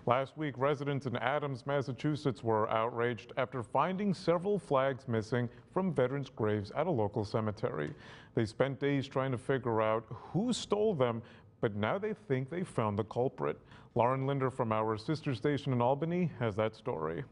Last week, residents in Adams, Massachusetts were outraged after finding several flags missing from veterans' graves at a local cemetery. They spent days trying to figure out who stole them, but now they think they found the culprit. Lauren Linder from our sister station in Albany has that story.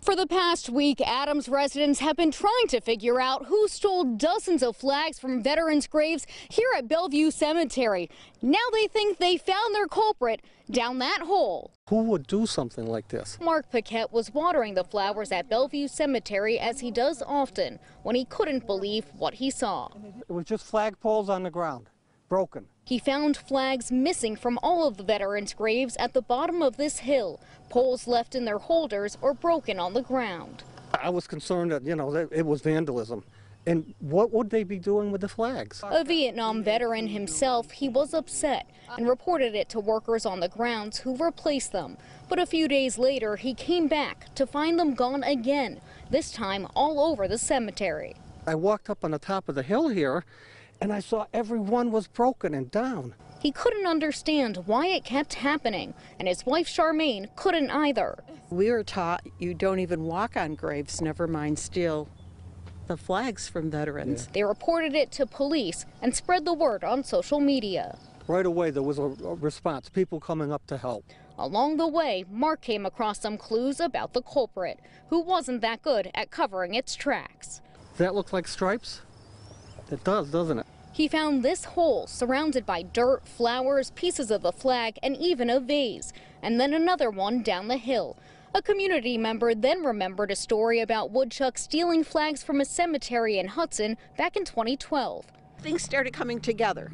For the past week, Adams residents have been trying to figure out who stole dozens of flags from veterans' graves here at Bellevue Cemetery. Now they think they found their culprit down that hole. Who would do something like this? Mark Paquette was watering the flowers at Bellevue Cemetery, as he does often, when he couldn't believe what he saw. It was just flagpoles on the ground, broken. He found flags missing from all of the veterans' graves at the bottom of this hill, poles left in their holders or broken on the ground. I was concerned that, that it was vandalism. And what would they be doing with the flags? A Vietnam veteran himself, he was upset and reported it to workers on the grounds who replaced them. But a few days later, he came back to find them gone again, this time all over the cemetery. I walked up on the top of the hill here, and I saw every one was broken and down. He couldn't understand why it kept happening, and his wife Charmaine couldn't either. We were taught you don't even walk on graves, never mind steal the flags from veterans. Yeah. They reported it to police and spread the word on social media. Right away there was a response, people coming up to help. Along the way, Mark came across some clues about the culprit, who wasn't that good at covering its tracks. Does that look like stripes? It does, doesn't it? He found this hole surrounded by dirt, flowers, pieces of the flag, and even a vase, and then another one down the hill. A community member then remembered a story about woodchucks stealing flags from a cemetery in Hudson back in 2012. Things started coming together.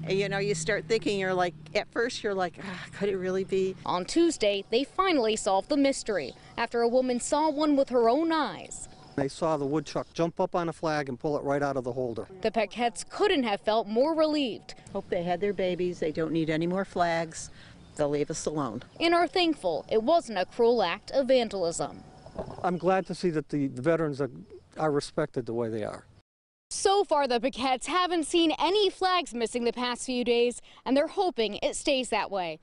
And, you start thinking, at first you're like, could it really be? On Tuesday, they finally solved the mystery after a woman saw one with her own eyes. They saw the woodchuck jump up on a flag and pull it right out of the holder. The Paquettes couldn't have felt more relieved. Hope they had their babies. They don't need any more flags. They'll leave us alone. And are thankful it wasn't a cruel act of vandalism. I'm glad to see that the veterans are respected the way they are. So far, the Paquettes haven't seen any flags missing the past few days, and they're hoping it stays that way.